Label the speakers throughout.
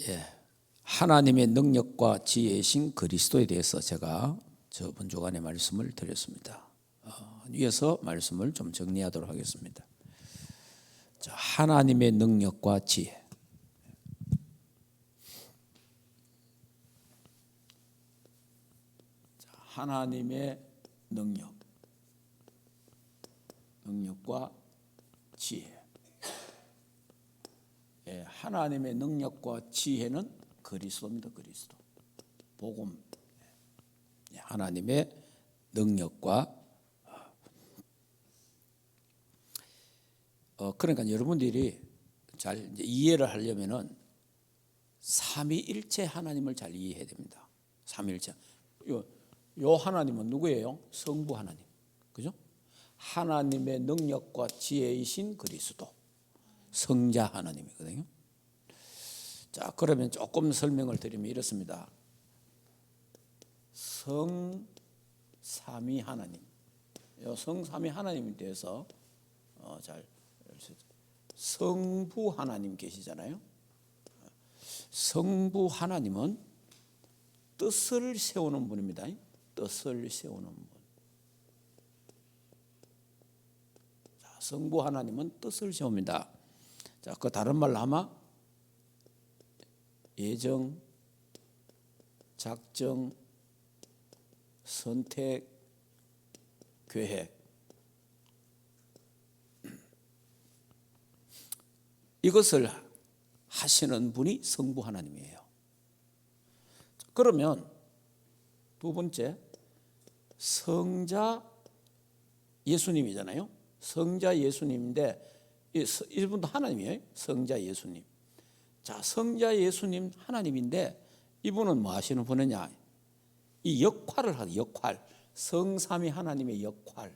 Speaker 1: 예, 하나님의 능력과 지혜이신 그리스도에 대해서 제가 저번 주간에 말씀을 드렸습니다. 이어서 말씀을 좀 정리하도록 하겠습니다. 자, 하나님의 능력과 지혜. 자, 하나님의 능력과 지혜. 예, 하나님의 능력과 지혜는 그리스도입니다. 그리스도. 복음. 예, 하나님의 능력과 그러니까 여러분들이 잘 이해를 하려면은 삼위일체 하나님을 잘 이해해야 됩니다. 삼위일체. 요 하나님은 누구예요? 성부 하나님. 그죠? 하나님의 능력과 지혜이신 그리스도. 성자 하나님이거든요. 자, 그러면 조금 설명을 드리면 이렇습니다. 성삼위 하나님. 요 성삼위 하나님에 대해서 잘 성부 하나님 계시잖아요. 성부 하나님은 뜻을 세우는 분입니다. 뜻을 세우는 분. 자, 성부 하나님은 뜻을 세웁니다. 자, 그 다른 말로 하면 예정, 작정, 선택, 계획. 이것을 하시는 분이 성부 하나님이에요. 그러면 두 번째, 성자 예수님이잖아요. 성자 예수님인데 이분도 하나님이에요. 성자 예수님. 자, 성자 예수님 하나님인데 이분은 뭐 하시는 분이냐? 이 역할을 하는 역할. 성삼위 하나님의 역할.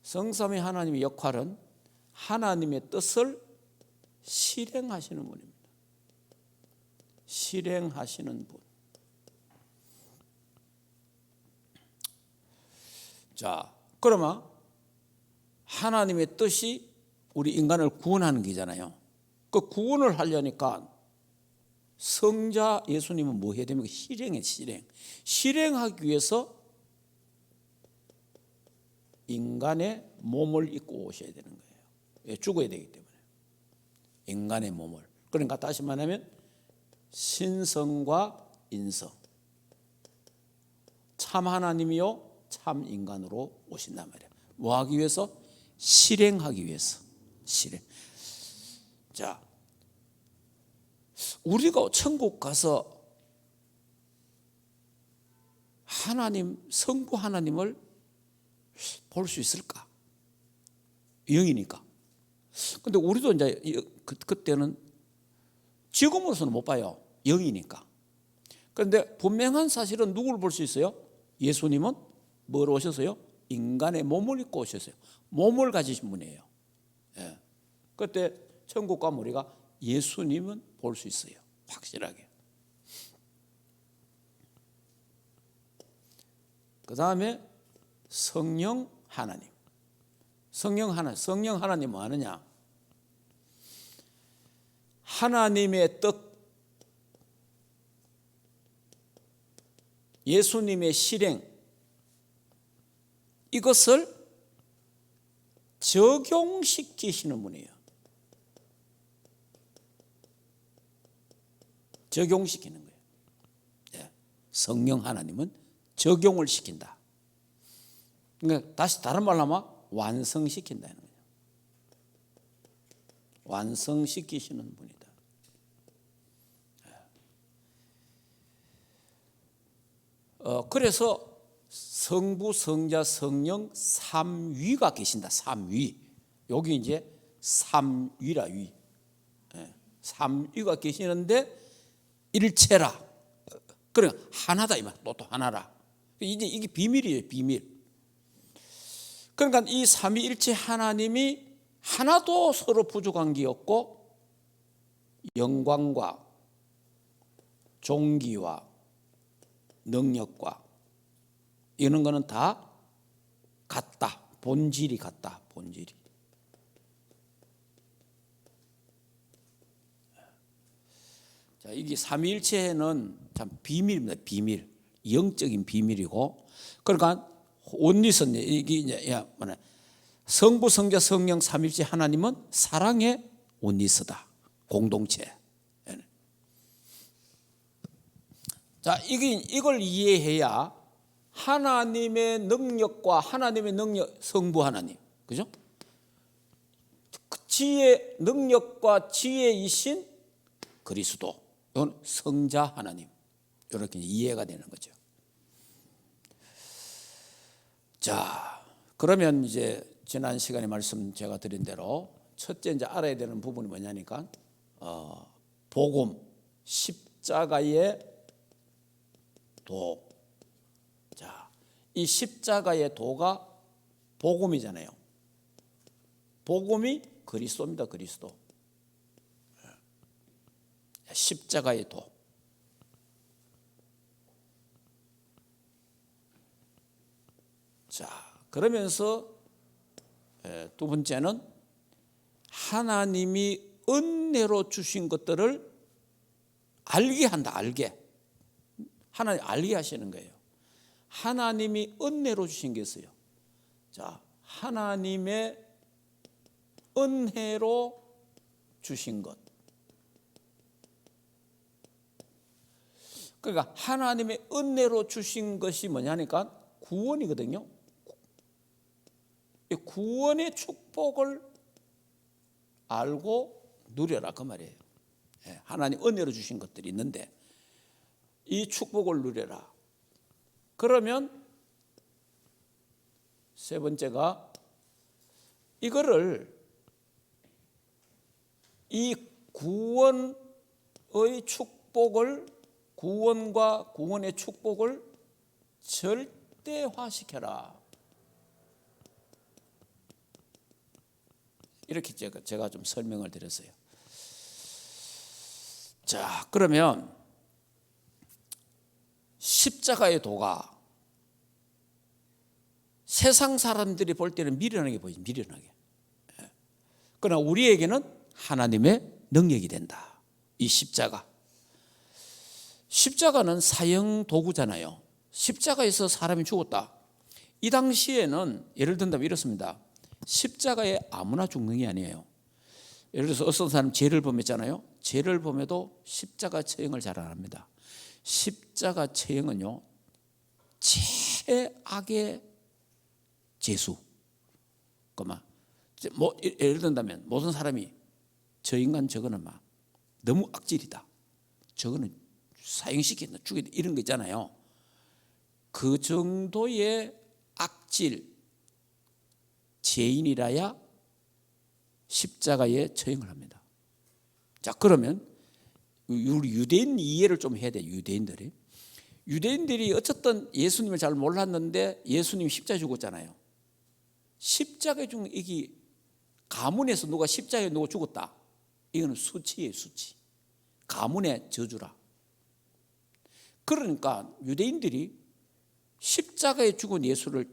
Speaker 1: 성삼위 하나님의 역할은 하나님의 뜻을 실행하시는 분입니다. 실행하시는 분. 자, 그러면 하나님의 뜻이 우리 인간을 구원하는 게잖아요. 그 구원을 하려니까 성자 예수님은 뭐 해야 됩니까? 실행해, 실행. 실행하기 위해서 인간의 몸을 입고 오셔야 되는 거예요. 죽어야 되기 때문에. 인간의 몸을. 그러니까 다시 말하면 신성과 인성. 참 하나님이요, 참 인간으로 오신단 말이에요. 뭐 하기 위해서? 실행하기 위해서. 실행. 자, 우리가 천국 가서 하나님, 성부 하나님을 볼 수 있을까? 영이니까. 근데 우리도 이제 그때는 지금으로서는 못 봐요. 영이니까. 그런데 분명한 사실은 누구를 볼 수 있어요? 예수님은 뭐로 오셨어요? 인간의 몸을 입고 오셨어요. 몸을 가지신 분이에요. 예. 그때 천국 가면 우리가 예수님은 볼 수 있어요. 확실하게. 그 다음에 성령 하나님. 성령 하나님 뭐 하느냐? 하나님의 뜻, 예수님의 실행, 이것을 적용시키시는 분이에요. 적용시키는 거예요. 네. 성령 하나님은 적용을 시킨다. 그러니까 다시 다른 말로 하면 완성시킨다는 거예요. 완성시키시는 분이다. 그래서 성부, 성자, 성령 삼위가 계신다. 삼위. 여기 이제 삼위라 위. 삼위가 계시는데 일체라. 그래 하나다 이 말. 또 하나라. 이제 이게 비밀이에요. 비밀. 그러니까 이 삼위일체 하나님이 하나도 서로 부족한 게 없고 영광과 존귀와 능력과 이런 거는 다 같다. 본질이 같다. 본질이. 자, 이게 삼위일체는 참 비밀입니다. 비밀, 영적인 비밀이고, 그러니까 온리선 이게 이제 뭐냐, 성부, 성자, 성령 삼위일체 하나님은 사랑의 온리스다, 공동체. 자, 이걸 이해해야 하나님의 능력과 하나님의 능력, 성부 하나님, 그죠? 지혜, 능력과 지혜이신 그리스도, 이건 성자 하나님, 이렇게 이해가 되는 거죠. 자, 그러면 이제 지난 시간에 말씀 제가 드린 대로 첫째 이제 알아야 되는 부분이 뭐냐니까, 복음, 십자가의 도. 자, 이 십자가의 도가 복음이잖아요. 복음이 그리스도입니다. 그리스도. 십자가의 도. 자, 그러면서 두 번째는 하나님이 은혜로 주신 것들을 알게 한다. 알게. 하나님 알게 하시는 거예요. 하나님이 은혜로 주신 게 있어요. 자, 하나님의 은혜로 주신 것. 그러니까 하나님의 은혜로 주신 것이 뭐냐니까 구원이거든요. 이 구원의 축복을 알고 누려라 그 말이에요. 하나님 은혜로 주신 것들이 있는데 이 축복을 누려라. 그러면 세 번째가 이거를 이 구원의 축복을, 구원과 구원의 축복을 절대화시켜라. 이렇게 제가 좀 설명을 드렸어요. 자, 그러면 십자가의 도가 세상 사람들이 볼 때는 미련하게 보이죠. 미련하게. 그러나 우리에게는 하나님의 능력이 된다. 이 십자가. 십자가는 사형 도구잖아요. 십자가에서 사람이 죽었다. 이 당시에는 예를 든다면 이렇습니다. 십자가에 아무나 죽는 게 아니에요. 예를 들어서 어떤 사람 죄를 범했잖아요. 죄를 범해도 십자가 처형을 잘 안 합니다. 십자가 처형은요, 최악의 죄수. 그만. 예를 든다면 모든 사람이 저 인간 저거는 막 너무 악질이다. 저거는 사형시킨다, 죽이다 이런 거 있잖아요. 그 정도의 악질 죄인이라야 십자가에 처형을 합니다. 자, 그러면 우리 유대인 이해를 좀 해야 돼요. 유대인들이 어쨌든 예수님을 잘 몰랐는데 예수님이 십자가에 죽었잖아요. 십자가에 죽은 이게 가문에서 누가 십자가에 누가 죽었다. 이거는 수치예요, 수치. 가문의 저주라. 그러니까 유대인들이 십자가에 죽은 예수를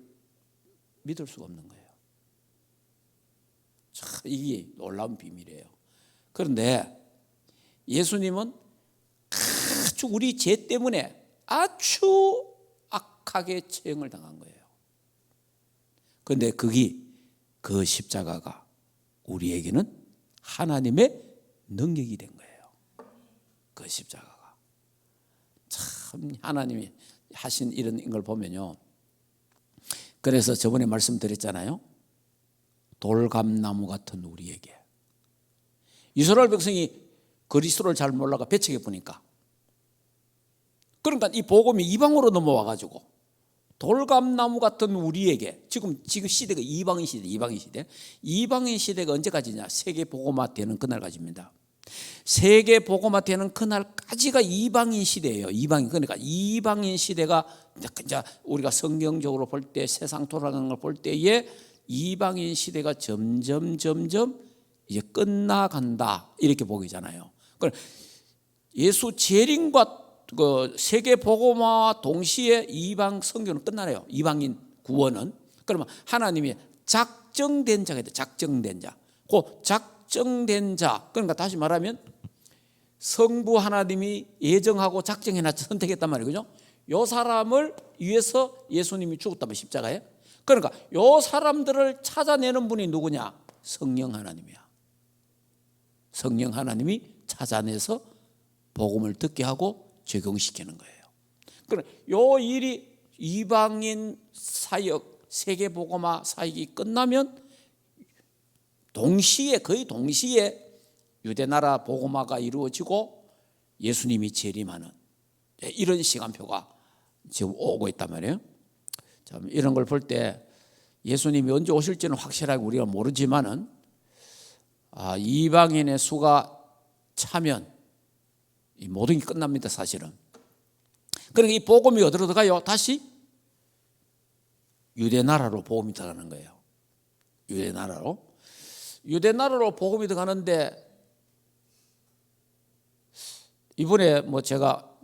Speaker 1: 믿을 수가 없는 거예요. 참 이게 놀라운 비밀이에요. 그런데 예수님은 아주 우리 죄 때문에 아주 악하게 처형을 당한 거예요. 그런데 그 십자가가 우리에게는 하나님의 능력이 된 거예요. 그 십자가가. 참 하나님이 하신 이런 걸 보면요. 그래서 저번에 말씀드렸잖아요. 돌감나무 같은 우리에게. 이스라엘 백성이 그리스도를 잘 몰라가 배척해 보니까. 그러니까 이 복음이 이방으로 넘어와 가지고 돌감나무 같은 우리에게 지금 시대가 이방인 시대. 이방인 시대가 언제까지냐? 세계 복음화 되는 그날까지입니다. 세계 복음화 되는 그날까지가 이방인 시대예요. 그러니까 이방인 시대가 이제 우리가 성경적으로 볼 때 세상 돌아가는 걸 볼 때에 이방인 시대가 점점 이제 끝나간다 이렇게 보이잖아요. 예수 재림과 그 세계 복음화와 동시에 이방 선교는 끝나네요. 이방인 구원은. 그러면 하나님이 작정된 자가 있다. 작정된 자. 그 작정된 자. 그러니까 다시 말하면 성부 하나님이 예정하고 작정해놨죠. 선택했단 말이에요. 그죠? 요 사람을 위해서 예수님이 죽었단 말이에요. 십자가에. 그러니까 요 사람들을 찾아내는 분이 누구냐? 성령 하나님이야. 성령 하나님이 찾아내서 복음을 듣게 하고 적용시키는 거예요. 그러니까 요 일이 이방인 사역, 세계복음화 사역이 끝나면 거의 동시에 유대나라 복음화가 이루어지고 예수님이 재림하는 이런 시간표가 지금 오고 있단 말이에요. 참 이런 걸 볼 때 예수님이 언제 오실지는 확실하게 우리가 모르지만은 이방인의 수가 차면 이 모든 게 끝납니다, 사실은. 그러니까 이 복음이 어디로 들어가요? 다시 유대나라로 복음이 들어가는 거예요. 유대나라로 복음이 들어가는데 이번에 제가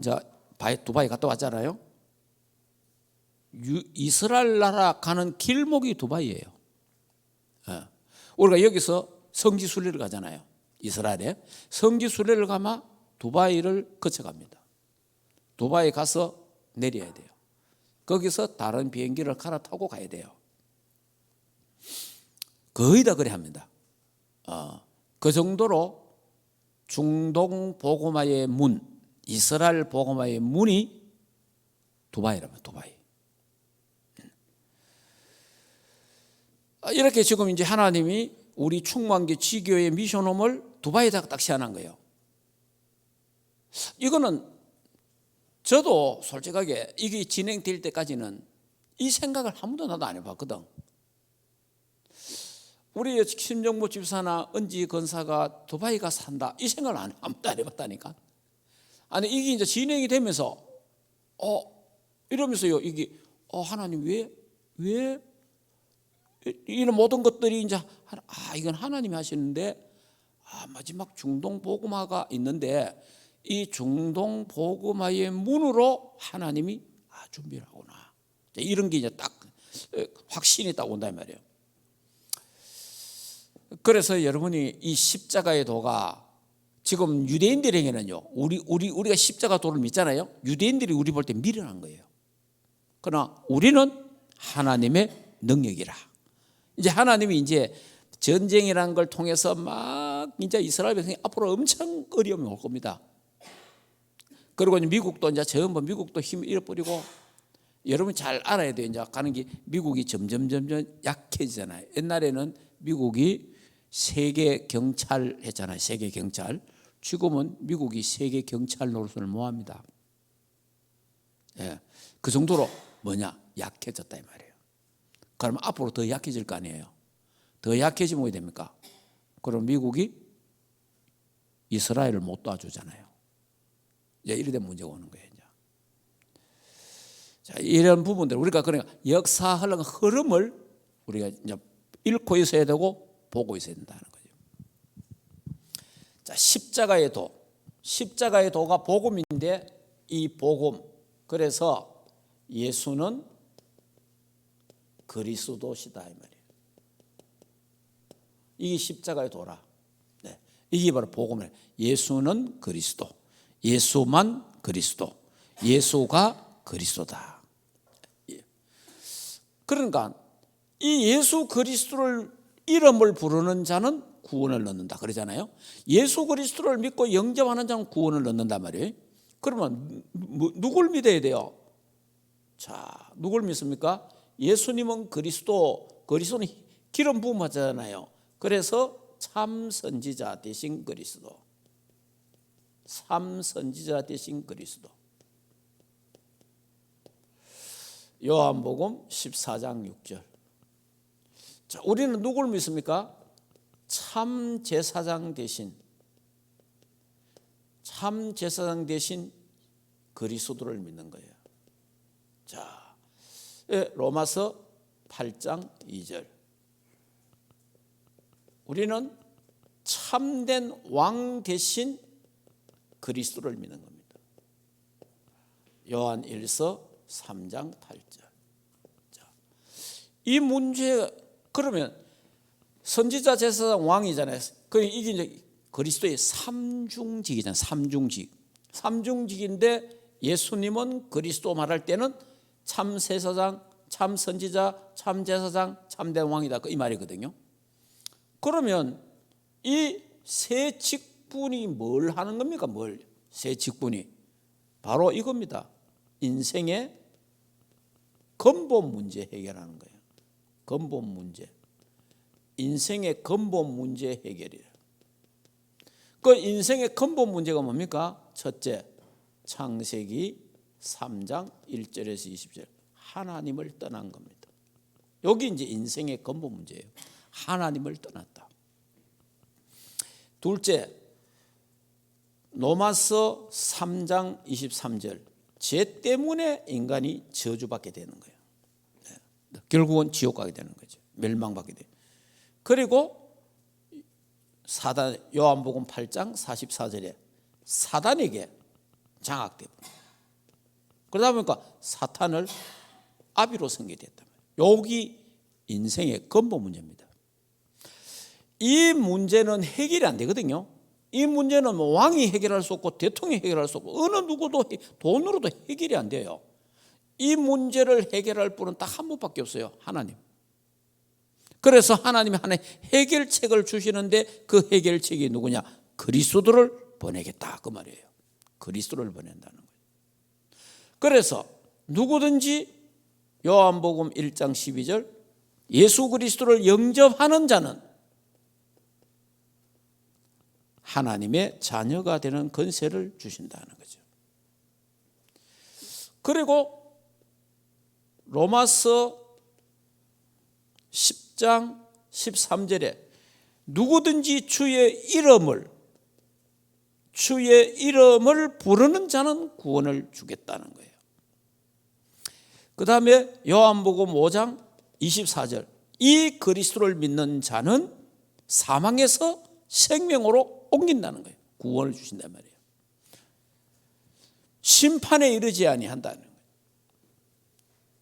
Speaker 1: 두바이 갔다 왔잖아요. 이스라엘 나라 가는 길목이 두바이예요. 우리가 여기서 성지 순례를 가잖아요. 이스라엘에 성지 순례를 가면 두바이를 거쳐갑니다. 두바이 가서 내려야 돼요. 거기서 다른 비행기를 갈아타고 가야 돼요. 거의 다 그래 합니다. 그 정도로 중동 복음화의 문, 이스라엘 복음화의 문이 두바이랍니다. 두바이. 이렇게 지금 이제 하나님이 우리 충만교 지교의 미션홈을 두바이에다가 딱 시안한 거예요. 이거는 저도 솔직하게 이게 진행될 때까지는 이 생각을 한 번도 나도 안 해봤거든. 우리 심정보 집사나 은지 건사가 두바이가 산다 이 생각을 한 번도 안 해봤다니까. 아니 이게 이제 진행이 되면서 이러면서요 이게 하나님 왜 이런 모든 것들이 이제 이건 하나님이 하시는데 마지막 중동 복음화가 있는데 이 중동 복음화의 문으로 하나님이 준비를 하구나. 이런 게 이제 딱 확신이 딱 온단 말이에요. 그래서 여러분이 이 십자가의 도가 지금 유대인들에게는요, 우리가 십자가 도를 믿잖아요. 유대인들이 우리 볼 때 미련한 거예요. 그러나 우리는 하나님의 능력이라. 이제 하나님이 이제 전쟁이라는 걸 통해서 막 이제 이스라엘 백성이 앞으로 엄청 어려움이 올 겁니다. 그리고 이제 미국도 이제 전부 미국도 힘을 잃어버리고 여러분 잘 알아야 돼요. 이제 가는 게 미국이 점점 약해지잖아요. 옛날에는 미국이 세계 경찰 했잖아요. 세계 경찰. 지금은 미국이 세계 경찰 노릇을 모합니다. 그 정도로 약해졌다 이 말이에요. 그러면 앞으로 더 약해질 거 아니에요. 더 약해지면 어떻게 됩니까? 그럼 미국이 이스라엘을 못 도와주잖아요. 이제 이래 되면 문제가 오는 거예요. 이제. 자, 이런 부분들 우리가 그러니까 역사 흘러간 흐름을 우리가 이제 읽고 있어야 되고 보고 있어야 된다는 거죠. 자, 십자가의 도가 복음인데 이 복음 그래서 예수는 그리스도시다 이 말이에요. 이게 십자가의 도라. 네. 이게 바로 복음이에요. 예수는 그리스도. 예수만 그리스도. 예수가 그리스도다. 그러니까 이 예수 그리스도를 이름을 부르는 자는 구원을 얻는다 그러잖아요. 예수 그리스도를 믿고 영접하는 자는 구원을 얻는단 말이에요. 그러면 누굴 믿어야 돼요? 자, 누굴 믿습니까? 예수님은 그리스도는 기름 부음 하잖아요. 그래서 참 선지자 대신 그리스도. 참 선지자 대신 그리스도. 요한복음 14장 6절. 자, 우리는 누굴 믿습니까? 참 제사장 대신 그리스도를 믿는 거예요. 자, 로마서 8장 2절. 우리는 참된 왕 대신 그리스도를 믿는 겁니다. 요한 1서 3장 8절. 자, 이 문제 그러면 선지자 제사장 왕이잖아요. 그 이게 이제 그리스도의 삼중직이잖아요. 삼중직. 삼중직인데 예수님은 그리스도 말할 때는 참 제사장, 참 선지자, 참 제사장, 참된 왕이다. 이 말이거든요. 그러면 이 세 직분이 뭘 하는 겁니까? 세 직분이 바로 이겁니다. 인생의 근본 문제 해결하는 거예요. 근본 문제. 인생의 근본 문제 해결이에요. 그 인생의 근본 문제가 뭡니까? 첫째, 창세기 3장 1절에서 20절. 하나님을 떠난 겁니다. 여기 이제 인생의 근본 문제예요. 하나님을 떠났다. 둘째, 로마서 3장 23절. 죄 때문에 인간이 저주받게 되는 거예요. 결국은 지옥 가게 되는 거죠. 멸망받게 돼요. 그리고 사단, 요한복음 8장 44절에 사단에게 장악되고, 그러다 보니까 사탄을 아비로 섬기게 됐단 말이에요. 여기 인생의 근본 문제입니다. 이 문제는 해결이 안 되거든요. 이 문제는 뭐 왕이 해결할 수 없고 대통령이 해결할 수 없고 어느 누구도 돈으로도 해결이 안 돼요. 이 문제를 해결할 분은 딱 한 분밖에 없어요. 하나님. 그래서 하나님이 하나의 해결책을 주시는데 그 해결책이 누구냐? 그리스도를 보내겠다 그 말이에요. 그리스도를 보낸다는 거예요. 그래서 누구든지 요한복음 1장 12절 예수 그리스도를 영접하는 자는 하나님의 자녀가 되는 권세를 주신다는 거죠. 그리고 로마서 10장 13절에 누구든지 주의 이름을 부르는 자는 구원을 주겠다는 거예요. 그 다음에 요한복음 5장 24절 이 그리스도를 믿는 자는 사망에서 생명으로 옮긴다는 거예요. 구원을 주신단 말이에요. 심판에 이르지 아니한다는 거예요.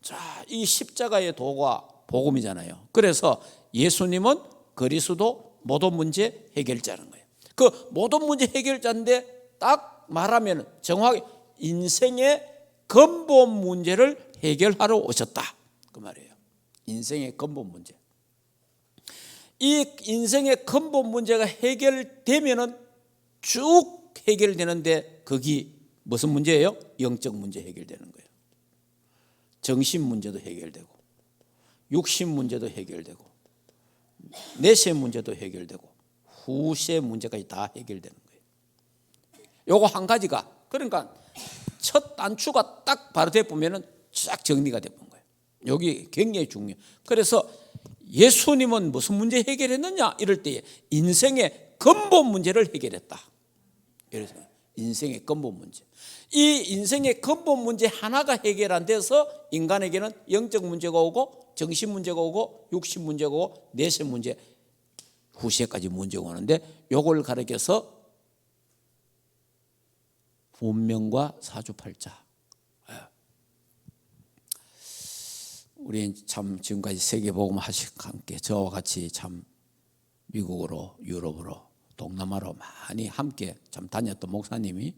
Speaker 1: 자, 이 십자가의 도가 복음이잖아요. 그래서 예수님은 그리스도 모든 문제 해결자는 거예요. 그 모든 문제 해결자인데 딱 말하면 정확히 인생의 근본 문제를 해결하러 오셨다 그 말이에요. 인생의 근본 문제. 이 인생의 근본 문제가 해결되면은 쭉 해결되는데 거기 무슨 문제예요? 영적 문제 해결되는 거예요. 정신 문제도 해결되고 육신 문제도 해결되고 내세 문제도 해결되고 후세 문제까지 다 해결되는 거예요. 요거 한 가지가 그러니까 첫 단추가 딱 바로 돼 보면은 쫙 정리가 돼 본 거예요. 여기 굉장히 중요해요. 그래서 예수님은 무슨 문제 해결했느냐 이럴 때 인생의 근본 문제를 해결했다. 그래서 인생의 근본 문제. 이 인생의 근본 문제 하나가 해결 안 돼서 인간에게는 영적 문제가 오고 정신 문제가 오고 육신 문제가 오고 내세 문제 후세까지 문제가 오는데 요걸 가르쳐서 운명과 사주팔자. 우리 참 지금까지 세계복음 하시고 함께 저와 같이 참 미국으로 유럽으로 동남아로 많이 함께 참 다녔던 목사님이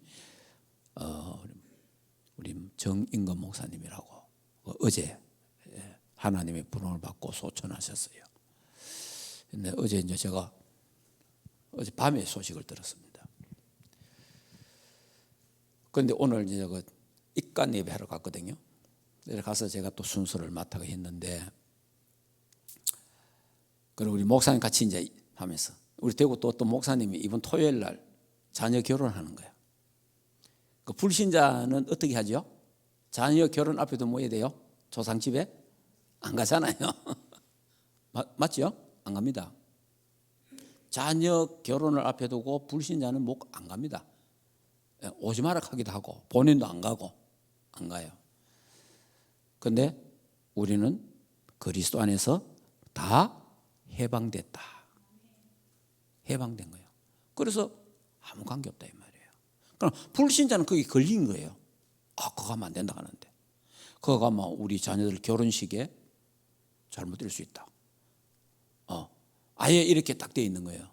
Speaker 1: 우리 정인건 목사님이라고 어제 하나님의 부름을 받고 소천하셨어요. 근데 어제 이제 제가 어제 밤에 소식을 들었습니다. 그런데 오늘 이제 그 입관 예배하러 갔거든요. 가서 제가 또 순서를 맡아가 했는데, 그리고 우리 목사님 같이 이제 하면서 우리 대구 또 어떤 목사님이 이번 토요일 날 자녀 결혼하는 거야. 그 불신자는 어떻게 하죠? 자녀 결혼 앞에도 뭐 해야 돼요? 조상집에 안 가잖아요. 맞죠? 안 갑니다. 자녀 결혼을 앞에 두고 불신자는 안 갑니다. 오지 마라 하기도 하고 본인도 안 가고 안 가요. 그런데 우리는 그리스도 안에서 다 해방됐다. 해방된 거예요. 그래서 아무 관계없다 이 말이에요. 그럼 불신자는 거기 걸린 거예요. 그거 가면 안 된다 하는데 그거 가면 우리 자녀들 결혼식에 잘못될 수 있다. 아예 이렇게 딱 돼 있는 거예요.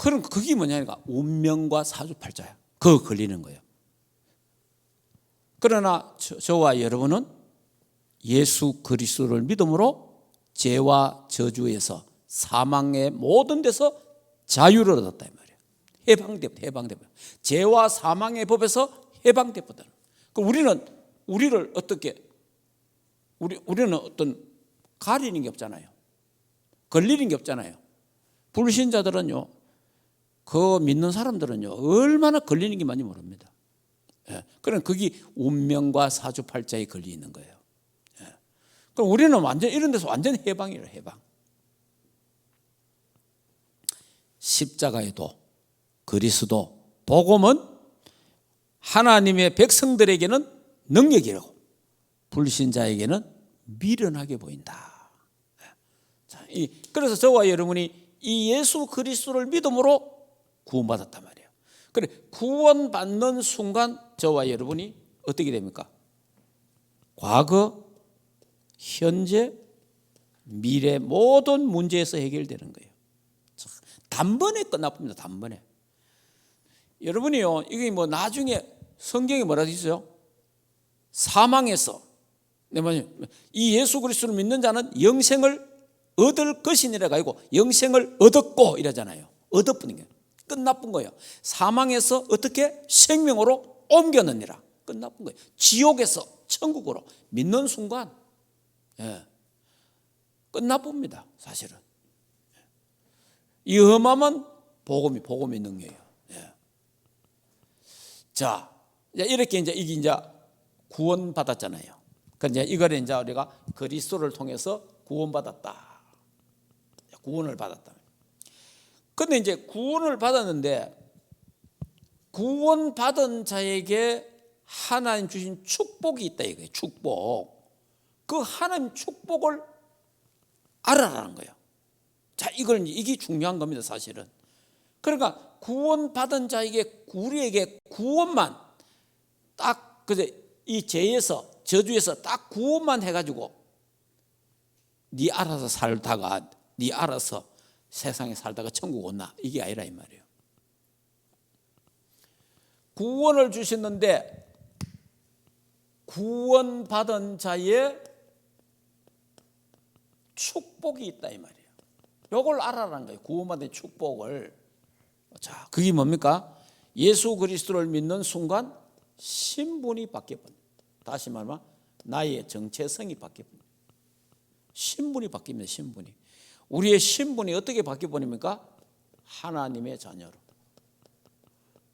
Speaker 1: 그럼 그게 뭐냐니까 운명과 사주팔자야. 그거 걸리는 거예요. 그러나 저와 여러분은 예수 그리스도를 믿음으로 죄와 저주에서 사망의 모든 데서 자유를 얻었다 이 말이에요. 해방되었다. 죄와 사망의 법에서 해방되었다. 우리를 어떻게 우리는 어떤 가리는 게 없잖아요. 걸리는 게 없잖아요. 불신자들은요, 그 믿는 사람들은요, 얼마나 걸리는 게 많이 모릅니다. 예. 그럼 그게 운명과 사주팔자에 걸려 있는 거예요. 예. 그럼 우리는 완전 이런 데서 완전 해방이에요, 해방. 십자가의 도, 그리스도, 복음은 하나님의 백성들에게는 능력이라고, 불신자에게는 미련하게 보인다. 자, 그래서 저와 여러분이 이 예수 그리스도를 믿음으로 구원받았단 말이에요. 그래, 구원받는 순간 저와 여러분이 어떻게 됩니까? 과거, 현재, 미래 모든 문제에서 해결되는 거예요. 단번에 끝나봅니다. 단번에. 여러분이요, 이게 뭐 나중에 성경에 뭐라 돼 있어요? 사망에서 이 예수 그리스도를 믿는 자는 영생을 얻을 것이니라 하고 영생을 얻었고 이러잖아요. 얻어뿐인 거예요. 끝나쁜 거예요. 사망에서 어떻게 생명으로 옮겨느니라. 끝나쁜 거예요. 지옥에서 천국으로 믿는 순간, 예, 끝나봅니다. 사실은. 이 어마어마한 복음의 능력이에요. 예. 자, 이렇게 이게 이제 구원받았잖아요. 그런데 이걸 이제 우리가 그리스도를 통해서 구원받았다. 구원을 받았다. 근데 이제 구원을 받았는데 구원받은 자에게 하나님 주신 축복이 있다 이거예요. 축복. 그 하나님 축복을 알아라는 거예요. 자, 이게 중요한 겁니다, 사실은. 그러니까 구원받은 자에게 우리에게 구원만 딱 이 죄에서 저주에서 딱 구원만 해가지고 네 알아서 살다가 네 알아서 세상에 살다가 천국 온나 이게 아니라 이 말이에요. 구원을 주셨는데 구원받은 자의 축복이 있다 이 말이에요. 이걸 알아라는 거예요. 구원받은 축복을. 자, 그게 뭡니까? 예수 그리스도를 믿는 순간 신분이 바뀌어버립니다. 다시 말하면 나의 정체성이 바뀌어버립니다. 신분이 바뀝니다. 신분이. 우리의 신분이 어떻게 바뀌어버립니까? 하나님의 자녀로.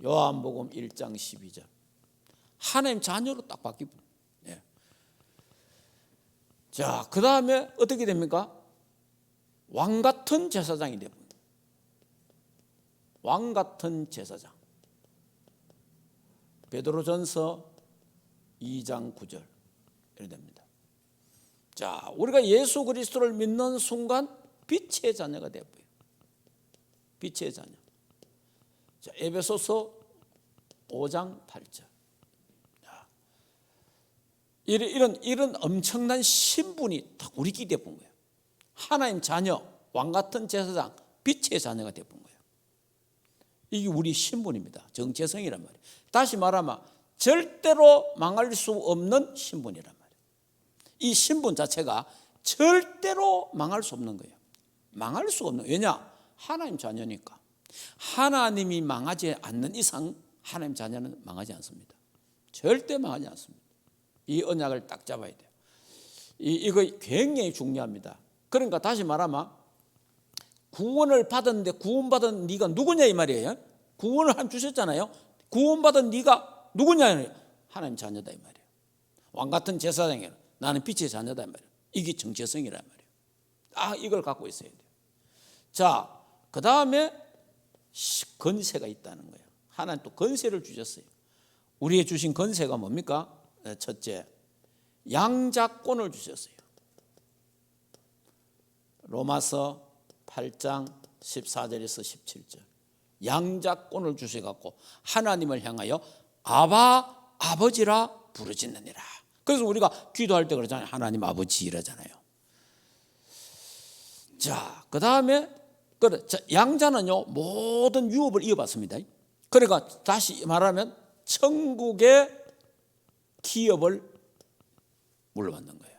Speaker 1: 요한복음 1장 12절. 하나님 자녀로 딱 바뀌어버립니다. 예. 자, 그 다음에 어떻게 됩니까? 왕같은 제사장이 되어버립니다. 왕같은 제사장. 베드로전서 2장 9절 이렇게 됩니다. 자, 우리가 예수 그리스도를 믿는 순간 빛의 자녀가 되어버려요. 빛의 자녀. 자, 에베소서 5장 8절. 이런 엄청난 신분이 딱 우리끼리 되어본 거예요. 하나님 자녀, 왕같은 제사장, 빛의 자녀가 되어본 거예요. 이게 우리 신분입니다. 정체성이란 말이에요. 다시 말하면 절대로 망할 수 없는 신분이란 말이에요. 이 신분 자체가 절대로 망할 수 없는 거예요. 망할 수가 없는 거예요. 왜냐? 하나님 자녀니까. 하나님이 망하지 않는 이상 하나님 자녀는 망하지 않습니다. 절대 망하지 않습니다. 이 언약을 딱 잡아야 돼요. 이거 굉장히 중요합니다. 그러니까 다시 말하면 구원을 받았는데 구원받은 네가 누구냐 이 말이에요. 구원을 하나님 주셨잖아요. 구원받은 네가 누구냐? 하나님 자녀다 이 말이에요. 왕같은 제사장이라 나는 빛의 자녀다 이 말이에요. 이게 정체성이란 말이에요. 이걸 갖고 있어야 돼요. 자, 그 다음에 건세가 있다는 거예요. 하나님 또 건세를 주셨어요. 우리의 주신 건세가 뭡니까? 첫째, 양자권을 주셨어요. 로마서 8장 14절에서 17절. 양자권을 주셔갖고 하나님을 향하여 아바 아버지라 부르짖느니라. 그래서 우리가 기도할 때 그러잖아요. 하나님 아버지 이러잖아요. 자, 그 다음에 그래, 양자는요 모든 유업을 이어받습니다. 그러니까 다시 말하면 천국의 기업을 물려받는 거예요.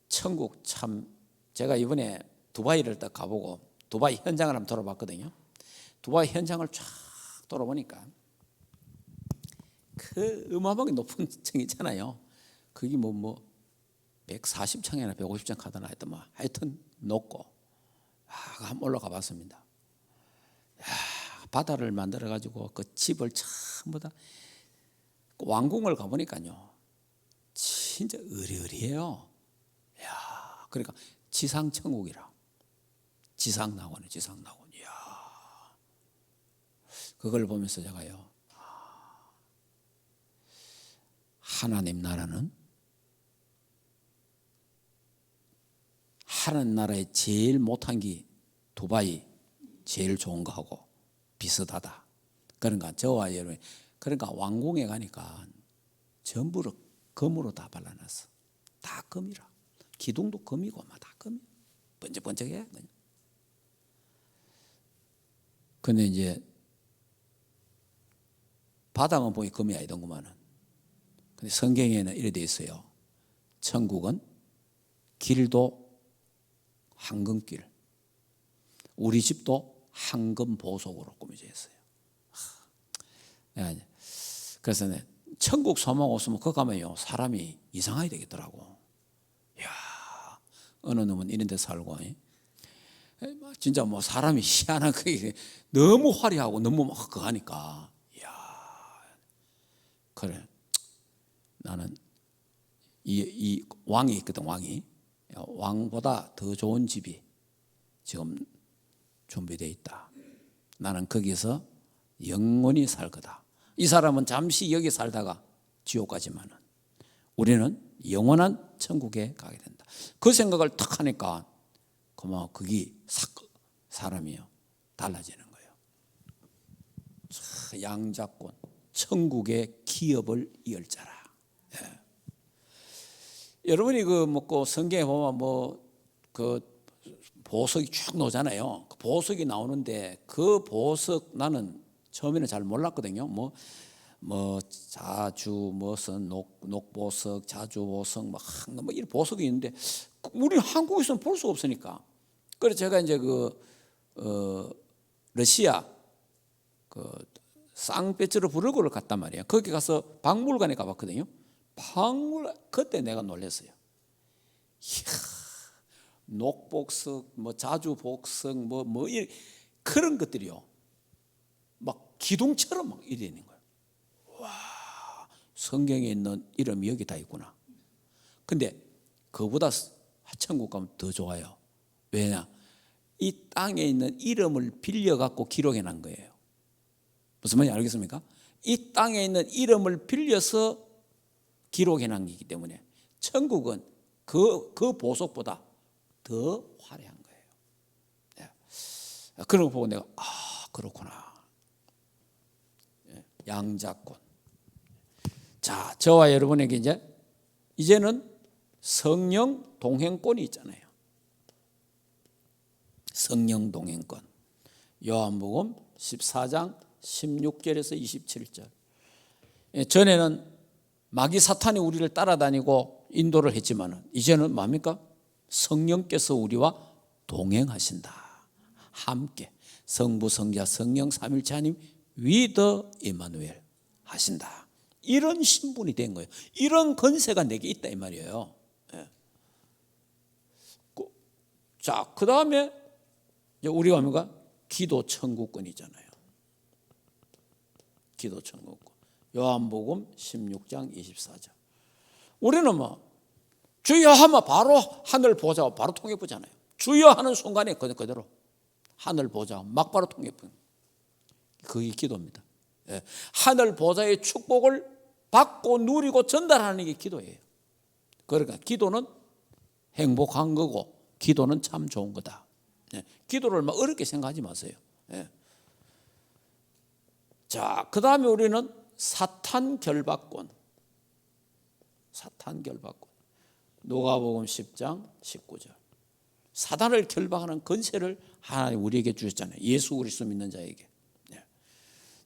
Speaker 1: 천국 참, 제가 이번에 두바이를 딱 가보고 두바이 현장을 한번 돌아봤거든요. 두바이 현장을 쫙 돌아보니까 그 어마어마하게 높은 층 있잖아요. 그게 뭐 140층이나 150층 하더나 하여튼 높고, 한번 올라가 봤습니다. 바다를 만들어 가지고 그 집을 전부 다, 왕궁을 가보니까요 진짜 으리으리해요. 그러니까 지상천국이라, 지상낙원이에요. 지상낙원. 그걸 보면서 제가요, 하나님 나라는 하나님 나라에 제일 못한 게 두바이 제일 좋은 거하고 비슷하다. 그러니까 저와 여러분, 그러니까 왕궁에 가니까 전부 금으로 다 발라놨어. 다 금이라. 기둥도 금이고 다 금이. 번쩍번쩍해. 근데 이제 바닥은 보니 금이 아니던구만은. 근데 성경에는 이래 돼 있어요. 천국은 길도 황금길, 우리 집도 황금 보석으로 꾸며져 있어요. 그래서 천국 소망 없으면 거기 가면요 사람이 이상하게 되겠더라고. 어느 놈은 이런 데 살고, 진짜 뭐 사람이 희한한 그 너무 화려하고 너무 막 그거 하니까, 그래, 나는 이 왕이 있거든. 왕보다 더 좋은 집이 지금 준비되어 있다. 나는 거기서 영원히 살 거다. 이 사람은 잠시 여기 살다가 지옥 가지만은 우리는 영원한 천국에 가게 된다. 그 생각을 탁 하니까 고마워, 그게 사람이요 달라지는 거예요. 양자권, 천국의 기업을 이을자라. 여러분이 그 먹고 성경에 보면 그 보석이 쭉 나오잖아요. 그 보석이 나오는데 그 보석 나는 처음에는 잘 몰랐거든요. 자주 무슨 녹보석, 자주보석 뭐 이런 보석이 있는데 우리 한국에서는 볼 수가 없으니까. 그래서 제가 이제 러시아 상페트르부르크를 갔단 말이에요. 거기 가서 박물관에 가봤거든요. 그때 내가 놀랐어요. 녹복석, 자주복석, 그런 것들이요. 막 기둥처럼 막 이래 있는 거예요. 와, 성경에 있는 이름이 여기 다 있구나. 근데 그보다 천국 가면 더 좋아요. 왜냐? 이 땅에 있는 이름을 빌려갖고 기록해 난 거예요. 무슨 말인지 알겠습니까? 이 땅에 있는 이름을 빌려서 기록해 난 거기 때문에 천국은 그 보석보다 더 화려한 거예요. 그런 거 보고 내가 그렇구나. 양자권. 자, 저와 여러분에게 이제는 성령 동행권이 있잖아요. 성령 동행권. 요한복음 14장 16절에서 27절. 전에는 마귀 사탄이 우리를 따라다니고 인도를 했지만 이제는 뭡니까? 성령께서 우리와 동행하신다. 함께 성부, 성자, 성령 삼일체 하나님 위더 이마누엘 하신다. 이런 신분이 된 거예요. 이런 권세가 내게 있다 이 말이에요. 자, 그 다음에 우리가 뭡니까? 기도 천국권이잖아요. 기도 천국권. 요한복음 16장 24절. 우리는 주여 하면 바로 하늘 보자 바로 통해 보잖아요. 주여 하는 순간에 그대로 하늘 보자 막 바로 통해 보는. 그게 기도입니다. 하늘 보좌의 축복을 받고 누리고 전달하는 게 기도예요. 그러니까 기도는 행복한 거고 기도는 참 좋은 거다. 기도를 막 어렵게 생각하지 마세요. 자, 그 다음에 우리는 사탄 결박권. 사탄 결박권. 누가복음 10장 19절. 사단을 결박하는 건세를 하나님 우리에게 주셨잖아요. 예수 그리스도 믿는 자에게.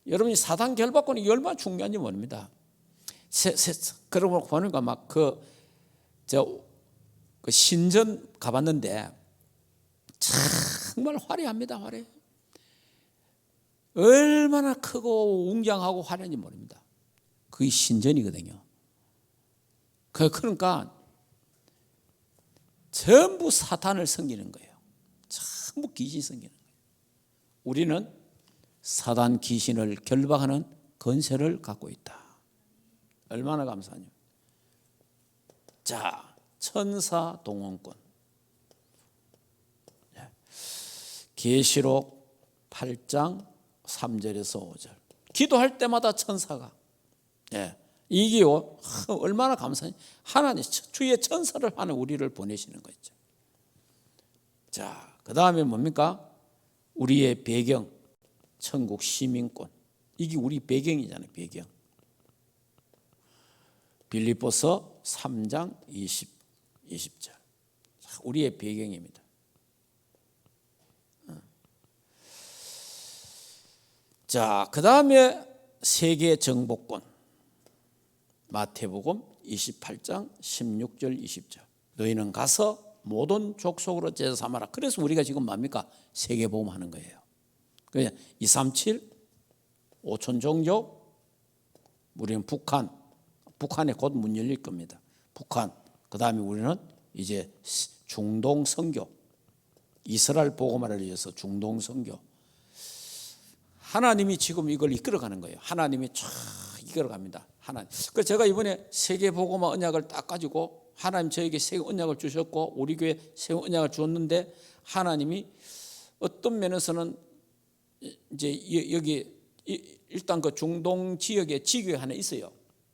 Speaker 1: 여러분이 사단 결박권이 얼마나 중요한지 모릅니다. 그러고 보니까 막 그 신전 가봤는데 정말 화려합니다. 화려해. 얼마나 크고 웅장하고 화려한지 모릅니다. 그게 신전이거든요. 그러니까 전부 사탄을 섬기는 거예요. 전부 귀신 섬기는 거예요. 우리는 사단 귀신을 결박하는 권세를 갖고 있다. 얼마나 감사하냐. 자, 천사 동원권. 계시록 8장 3절에서 5절. 기도할 때마다 천사가, 이게요, 얼마나 감사해. 하나님, 주의 천사를 하나 우리를 보내시는 거죠. 자, 그 다음에 뭡니까? 우리의 배경, 천국 시민권. 이게 우리 배경이잖아요, 배경. 빌립보서 3장 20절. 우리의 배경입니다. 자, 그 다음에 세계 정복권. 마태복음 28장 16절 20절. 너희는 가서 모든 족속으로 제자 삼아라. 그래서 우리가 지금 뭡니까? 세계복음 하는 거예요. 그냥 237 5천 종족. 우리는 북한에 곧 문 열릴 겁니다. 북한. 그 다음에 우리는 이제 중동 선교. 이스라엘 복음화를 위해서 중동 선교. 하나님이 지금 이걸 이끌어가는 거예요. 하나님이 쫙 이끌어갑니다. 하나님. 그래서 제가 이번에 세계 복음화 언약을 딱 가지고 하나님 저에게 새 언약을 주셨고 우리 교회 새 언약을 주었는데 하나님이 어떤 면에서는 이제 여기 일단 그 중동 지역에 지교회 하나 있어요.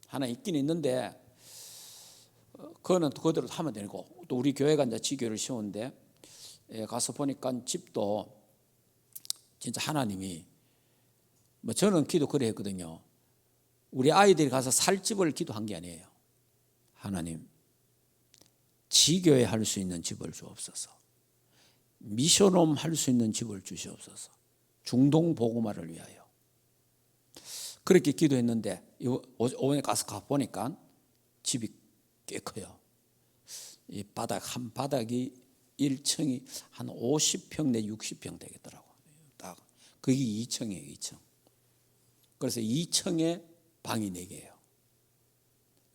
Speaker 1: 하나 있긴 있는데 그거는 그대로 하면 되고 또 우리 교회가 이제 지교를 세우는데 가서 보니까 집도 진짜 하나님이 뭐 저는 기도 그래 했거든요. 우리 아이들이 가서 살 집을 기도한 게 아니에요. 하나님 지교회 할 수 있는 집을 주옵소서. 미션홈 할 수 있는 집을 주시옵소서. 중동 복음화를 위하여. 그렇게 기도했는데 오늘 가서 가보니까 집이 꽤 커요. 이 한 바닥이 1층이 한 50평 내 60평 되겠더라고요. 딱 그게 2층이에요. 2층. 그래서 2층에 방이 4개예요.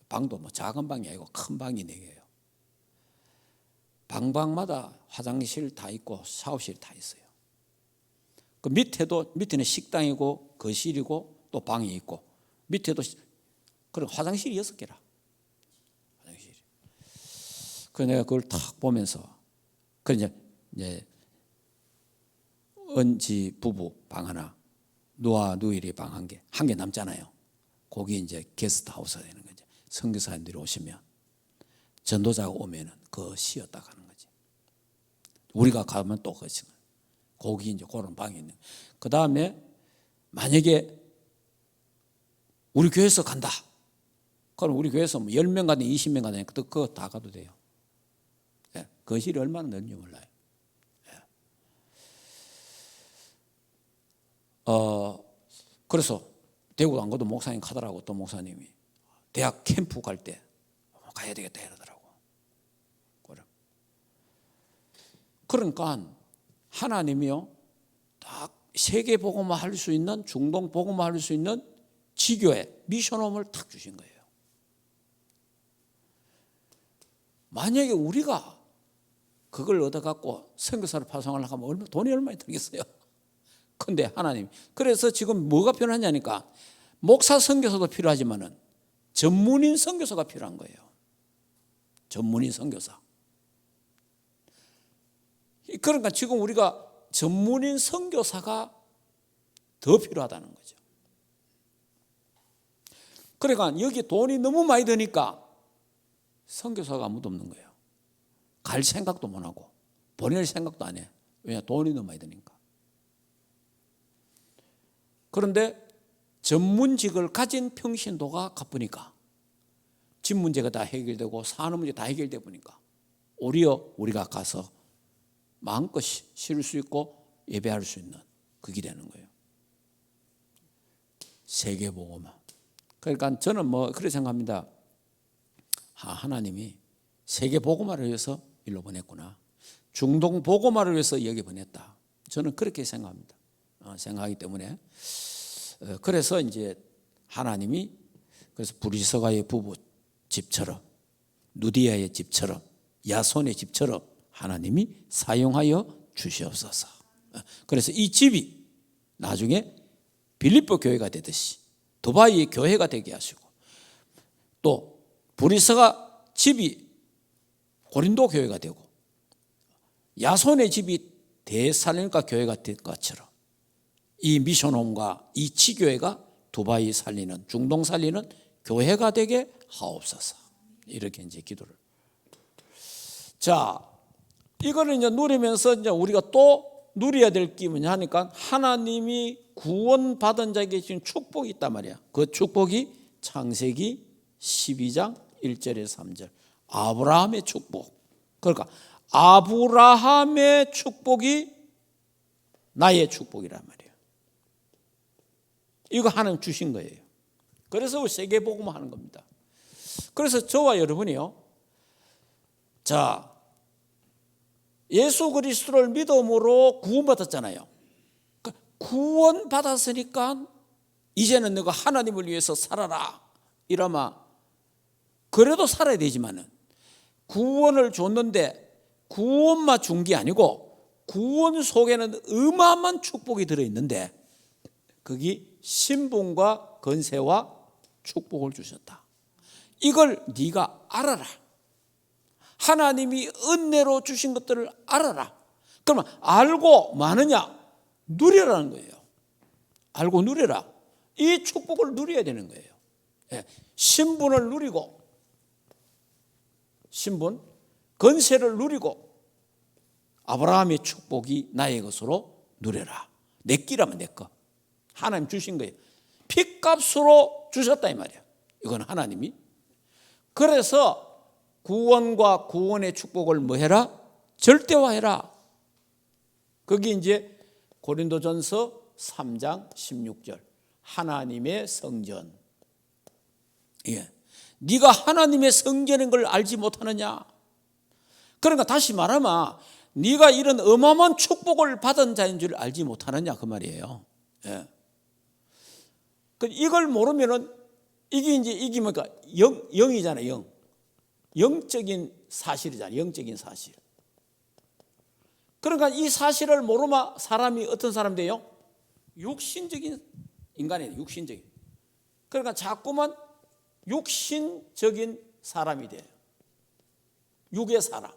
Speaker 1: 방도 뭐 작은 방이 아니고 큰 방이 4개예요. 방마다 화장실 다 있고 샤워실 다 있어요. 그 밑에는 식당이고 거실이고 또 방이 있고 밑에도 그리고 화장실이 6개라. 화장실이. 그래서 내가 그걸 탁 보면서 그래 이제 은지 부부 방 하나, 누아 누일이 방 한 개 남잖아요. 거기 이제 게스트하우스가 되는 거죠. 선교사님들이 오시면 전도자가 오면은 그 쉬었다 가는 거지. 우리가 가면 또 거기 이제 그런 방이 있는. 그 다음에 만약에 우리 교회에서 간다. 그럼 우리 교회에서 뭐 10명 가든 20명 가든 그거 다 가도 돼요. 거실이 얼마나 넓은지 몰라요. 그래서 대구 안 가도 목사님 가더라고. 또 목사님이 대학 캠프 갈 때 가야 되겠다 이러더라고. 그러니까 하나님이요 딱 세계 복음화 할 수 있는 중동 복음화 할 수 있는 지교회 미션홈을 탁 주신 거예요. 만약에 우리가 그걸 얻어갖고 선교사를 파송하려고 하면 돈이 얼마나 들겠어요. 근데 하나님 그래서 지금 뭐가 필요하냐니까 목사 선교사도 필요하지만은 전문인 선교사가 필요한 거예요. 전문인 선교사. 그러니까 지금 우리가 전문인 선교사가 더 필요하다는 거죠. 그러니까 여기 돈이 너무 많이 드니까 선교사가 아무도 없는 거예요. 갈 생각도 못 하고 보낼 생각도 안 해. 왜냐 돈이 너무 많이 드니까. 그런데 전문직을 가진 평신도가 갚으니까 집 문제가 다 해결되고 사는 문제 다 해결되고 보니까 오히려 우리가 가서 마음껏 실을 수 있고 예배할 수 있는 그게 되는 거예요. 세계복음화. 그러니까 저는 그렇게 생각합니다. 하나님이 세계복음화를 위해서 일로 보냈구나. 중동 복음화를 위해서 여기 보냈다. 저는 그렇게 생각합니다. 생각하기 때문에 그래서 이제 하나님이 그래서 브리스가의 부부 집처럼 누디아의 집처럼 야손의 집처럼 하나님이 사용하여 주시옵소서. 그래서 이 집이 나중에 빌립보 교회가 되듯이 두바이의 교회가 되게 하시고 또 브리스가 집이 고린도 교회가 되고 야손의 집이 데살로니가 교회가 된 것처럼 이 미션홈과 이 지교회가 두바이 살리는 중동 살리는 교회가 되게 하옵소서. 이렇게 이제 기도를. 자, 이거를 이제 누리면서 이제 우리가 또 누려야 될 게 뭐냐 하니까 하나님이 구원받은 자에게 지금 축복이 있단 말이야. 그 축복이 창세기 12장 1절에서 3절. 아브라함의 축복. 그러니까 아브라함의 축복이 나의 축복이란 말이에요. 이거 하나님 주신 거예요. 그래서 세계복음화 하는 겁니다. 그래서 저와 여러분이요. 자, 예수 그리스도를 믿음으로 구원받았잖아요. 구원받았으니까 이제는 너가 하나님을 위해서 살아라. 이러면 그래도 살아야 되지만은 구원을 줬는데 구원만 준 게 아니고 구원 속에는 어마어마한 축복이 들어있는데 거기 신분과 권세와 축복을 주셨다. 이걸 네가 알아라. 하나님이 은혜로 주신 것들을 알아라. 그러면 알고 마느냐? 누려라는 거예요. 알고 누려라. 이 축복을 누려야 되는 거예요. 신분을 누리고 신분, 권세를 누리고 아브라함의 축복이 나의 것으로 누려라. 내 끼라면 내 거. 하나님 주신 거예요. 핏값으로 주셨다 이 말이야. 이건 하나님이. 그래서 구원과 구원의 축복을 뭐 해라? 절대화해라. 거기 이제 고린도전서 3장 16절. 하나님의 성전. 예. 네가 하나님의 성전인 걸 알지 못하느냐? 그러니까 다시 말하면 네가 이런 어마어마한 축복을 받은 자인 줄 알지 못하느냐 그 말이에요. 예. 이걸 모르면은 이게 뭐니까 영이잖아요. 영. 영적인 사실이잖아요. 영적인 사실. 그러니까 이 사실을 모르면 사람이 어떤 사람 돼요? 육신적인 인간이에요. 육신적인. 그러니까 자꾸만 육신적인 사람이 돼요. 육의 사람.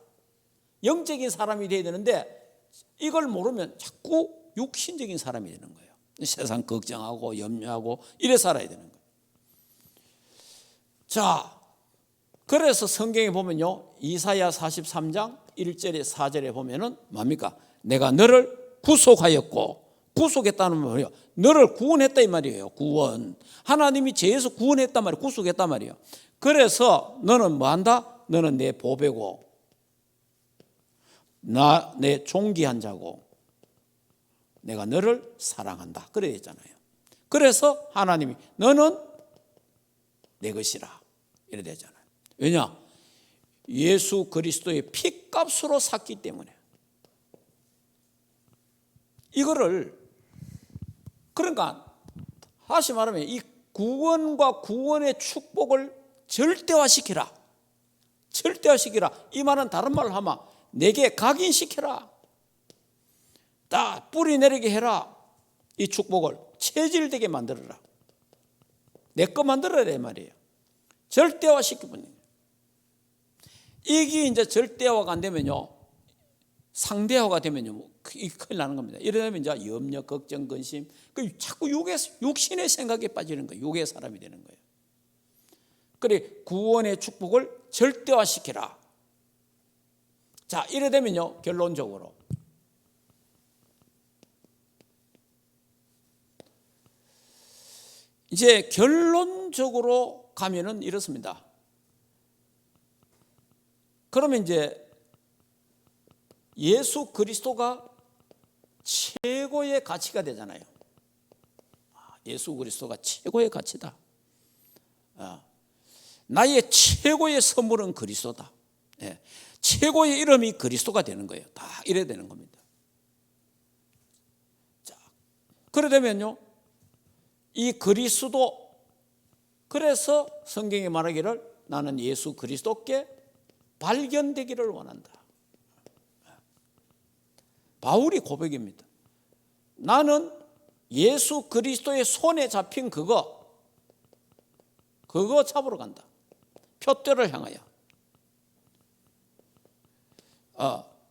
Speaker 1: 영적인 사람이 돼야 되는데 이걸 모르면 자꾸 육신적인 사람이 되는 거예요. 세상 걱정하고 염려하고 이래 살아야 되는 거예요. 자, 그래서 성경에 보면요. 이사야 43장 1절에 4절에 보면은 뭡니까? 내가 너를 구속하였고, 구속했다는 말이에요. 너를 구원했다 이 말이에요. 구원. 하나님이 죄에서 구원했단 말이에요. 구속했단 말이에요. 그래서 너는 뭐 한다? 너는 내 보배고 내 존귀한 자고 내가 너를 사랑한다. 그래 했잖아요. 그래서 하나님이 너는 내 것이라. 이래 되잖아요. 왜냐? 예수 그리스도의 피값으로 샀기 때문에. 이거를 그러니까 다시 말하면 이 구원과 구원의 축복을 절대화시키라. 절대화시키라. 이 말은 다른 말로 하면 내게 각인시켜라. 다 뿌리 내리게 해라. 이 축복을 체질되게 만들어라. 내 거 만들어라 이 말이에요. 절대화시키면 이게 이제 절대화가 안 되면요, 상대화가 되면요, 큰일 나는 겁니다. 이러면 이제 염려, 걱정, 근심, 자꾸 육신의 생각에 빠지는 거예요. 육의 사람이 되는 거예요. 그래 구원의 축복을 절대화시키라. 자, 이래 되면요, 결론적으로 이제 결론적으로 가면은 이렇습니다. 그러면 이제 예수 그리스도가 최고의 가치가 되잖아요. 예수 그리스도가 최고의 가치다. 나의 최고의 선물은 그리스도다. 최고의 이름이 그리스도가 되는 거예요. 다 이래야 되는 겁니다. 자, 그래 되면요, 이 그리스도, 그래서 성경이 말하기를 나는 예수 그리스도께 발견되기를 원한다. 바울이 고백입니다. 나는 예수 그리스도의 손에 잡힌 그거 잡으러 간다. 표대를 향하여.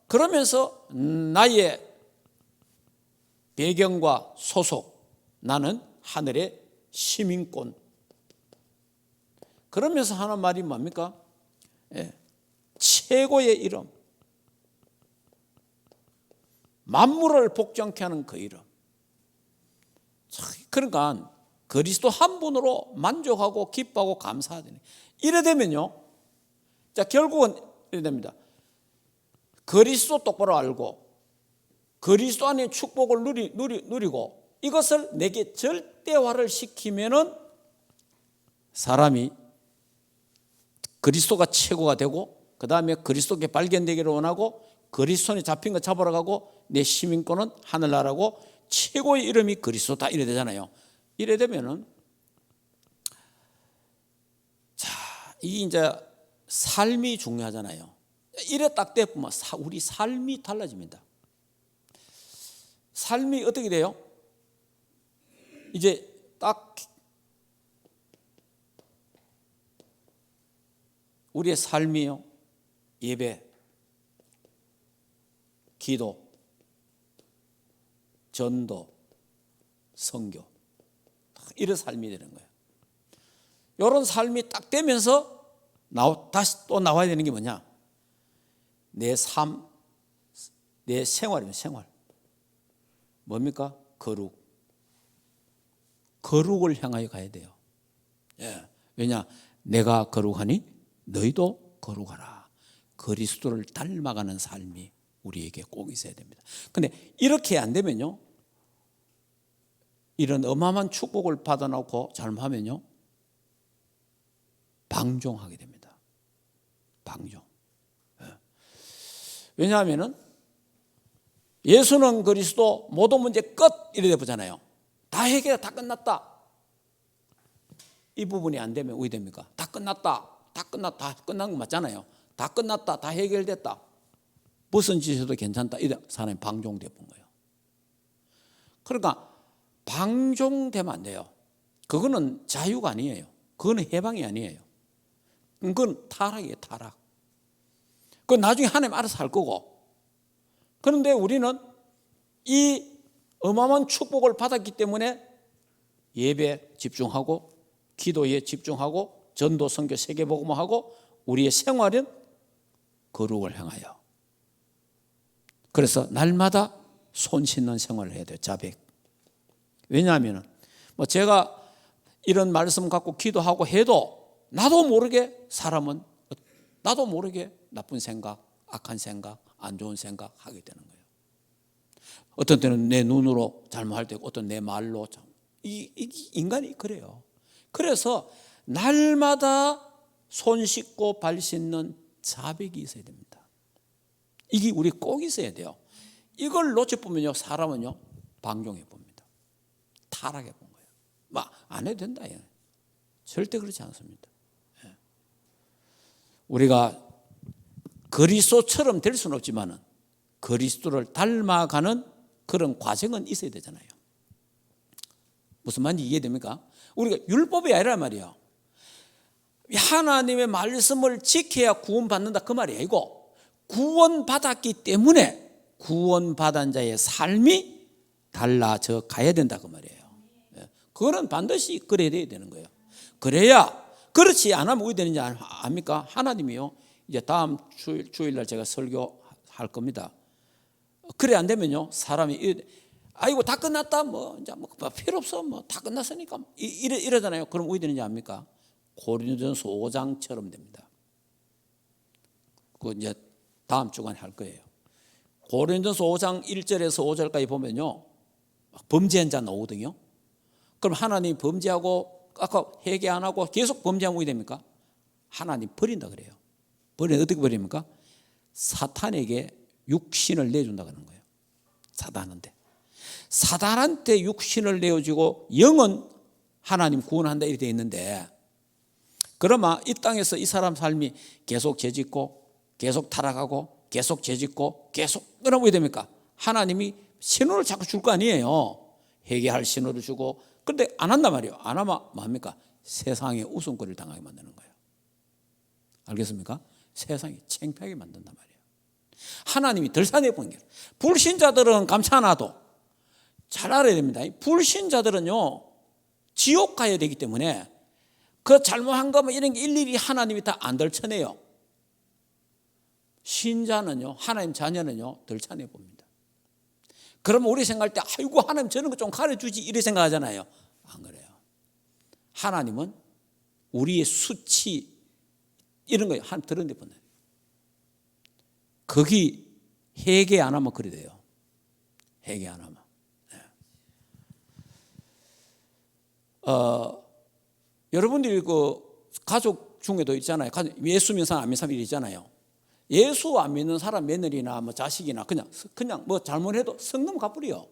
Speaker 1: 그러면서 나의 배경과 소속, 나는 하늘의 시민권. 그러면서 하는 말이 뭡니까? 최고의 이름, 만물을 복종케 하는 그 이름. 그러니까 그리스도 한 분으로 만족하고 기뻐하고 감사하더니, 이래 되면요, 자, 결국은 이래 됩니다. 그리스도 똑바로 알고 그리스도 안에 축복을 누리고 이것을 내게 절대화를 시키면은 사람이 그리스도가 최고가 되고, 그 다음에 그리스도께 발견되기를 원하고, 그리스도에 잡힌 거 잡으러 가고, 내 시민권은 하늘나라고 최고의 이름이 그리스도다. 이래 되잖아요. 이래 되면은, 자, 이게 이제 삶이 중요하잖아요. 이래 딱 되면 우리 삶이 달라집니다. 삶이 어떻게 돼요? 이제 딱 우리의 삶이요, 예배, 기도, 전도, 선교, 이런 삶이 되는 거예요. 이런 삶이 딱 되면서 다시 또 나와야 되는 게 뭐냐? 내 삶, 내 생활입니다. 생활. 뭡니까? 거룩을 향하여 가야 돼요. 왜냐? 내가 거룩하니 너희도 거룩하라. 그리스도를 닮아가는 삶이 우리에게 꼭 있어야 됩니다. 그런데 이렇게 안 되면요, 이런 어마어마한 축복을 받아놓고 잘못하면요, 방종하게 됩니다. 방종. 왜냐하면은 예수는 그리스도, 모든 문제 끝, 이래 보잖아요. 다 해결, 다 끝났다. 이 부분이 안 되면 왜 됩니까? 다 끝났다. 다 끝난 거 맞잖아요. 다 끝났다. 다 해결됐다. 무슨 짓에도 괜찮다. 이래 사람이 방종돼 본 거예요. 그러니까 방종되면 안 돼요. 그거는 자유가 아니에요. 그거는 해방이 아니에요. 그건 타락이에요. 타락. 그건 나중에 하나님 알아서 할 거고. 그런데 우리는 이 어마어마한 축복을 받았기 때문에 예배 집중하고, 기도에 집중하고, 전도, 선교, 세계복음화하고, 우리의 생활은 거룩을 향하여. 그래서 날마다 손 씻는 생활을 해야 돼요. 자백. 왜냐하면 제가 이런 말씀 갖고 기도하고 해도 나도 모르게 사람은 나도 모르게 나쁜 생각, 악한 생각, 안 좋은 생각 하게 되는 거예요. 어떤 때는 내 눈으로 잘못할 때고, 어떤 내 말로. 인간이 그래요. 그래서 날마다 손 씻고 발 씻는 자백이 있어야 됩니다. 이게 우리 꼭 있어야 돼요. 이걸 놓쳐보면요, 사람은요, 방종해 봅니다. 타락해 본 거예요. 막 안 해도 된다. 절대 그렇지 않습니다. 우리가 그리스도처럼 될 수는 없지만 그리스도를 닮아가는 그런 과정은 있어야 되잖아요. 무슨 말인지 이해됩니까? 우리가 율법이 아니란 말이에요. 하나님의 말씀을 지켜야 구원받는다, 그 말이 아니고, 구원받았기 때문에 구원받은 자의 삶이 달라져 가야 된다, 그 말이에요. 그거는 반드시 그래야 되는 거예요. 그래야, 그렇지 않으면 어떻게 되는지 압니까? 하나님이요, 이제 다음 주일날 제가 설교할 겁니다. 그래 안 되면요, 사람이 아이고 다 끝났다, 이제 필요 없어, 다 끝났으니까 이러잖아요. 그럼 어떻게 되는지 압니까? 고린도전서 5장처럼 됩니다. 그 이제 다음 주간에 할 거예요. 고린도전서 5장 1절에서 5절까지 보면요, 범죄한 자 나오거든요. 그럼 하나님 범죄하고 아까 회개 안 하고 계속 범죄하면 어떻게 됩니까? 하나님 버린다 그래요. 버리면 어떻게 버립니까? 사탄에게 육신을 내준다 그러는 거예요. 사단한테 육신을 내어주고 영은 하나님 구원한다 이렇게 되어 있는데, 그러면 이 땅에서 이 사람 삶이 계속 죄짓고 계속 타락하고 계속 죄짓고 계속, 그러면 어떻게 됩니까? 하나님이 신호를 자꾸 줄 거 아니에요. 회개할 신호를 주고. 그런데 안 한단 말이에요. 안 하면 뭡니까? 세상에 웃음거리를 당하게 만드는 거예요. 알겠습니까? 세상이 창피하게 만든단 말이에요. 하나님이 들사내보는 게, 불신자들은 감싸놔도 잘 알아야 됩니다. 불신자들은요, 지옥 가야 되기 때문에 그 잘못한 거면 이런 게 일일이 하나님이 다 안 들춰내요. 신자는요, 하나님 자녀는요, 들춰내 봅니다. 그러면 우리 생각할 때 아이고 하나님 저런 거 좀 가르쳐주지 이렇게 생각하잖아요. 안 그래요. 하나님은 우리의 수치 이런 거 하나님 들었는데 보내. 거기 회개 안 하면 그래 돼요. 회개 안 하면. 여러분들이 그 가족 중에도 있잖아요. 예수 믿는 사람 안 믿는 사람이 있잖아요. 예수 안 믿는 사람 며느리나 뭐 자식이나 그냥 뭐 잘못해도 성금 갚으려.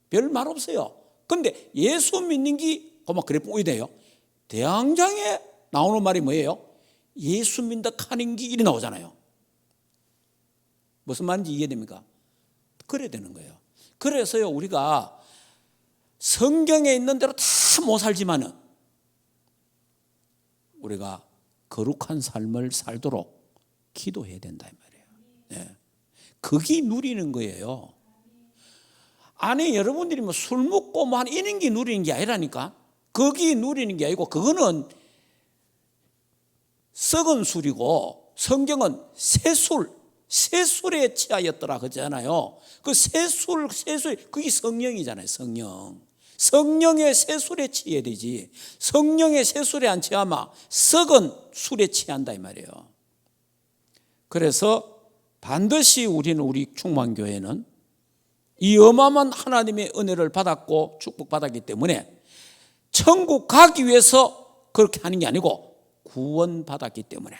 Speaker 1: 별 말 없어요. 근데 예수 믿는 게 그만 그래 보이 돼요. 대항장에 나오는 말이 뭐예요? 예수 믿다 하는 게 이리 나오잖아요. 무슨 말인지 이해됩니까? 그래야 되는 거예요. 그래서요, 우리가 성경에 있는 대로 다 못 살지만은 우리가 거룩한 삶을 살도록 기도해야 된다 이 말이에요. 네. 그게 누리는 거예요. 아니 여러분들이 뭐 술 먹고 뭐 이런 게 누리는 게 아니라니까. 거기 누리는 게 아니고 그거는 썩은 술이고, 성경은 새술에 취하였더라 그러잖아요. 그 새술 그게 성령이잖아요. 성령의 새술에 취해야 되지. 성령의 새술에 안 취하면 썩은 술에 취한다 이 말이에요. 그래서 반드시 우리 충만교회는 이 어마어마한 하나님의 은혜를 받았고 축복받았기 때문에 천국 가기 위해서 그렇게 하는 게 아니고 구원받았기 때문에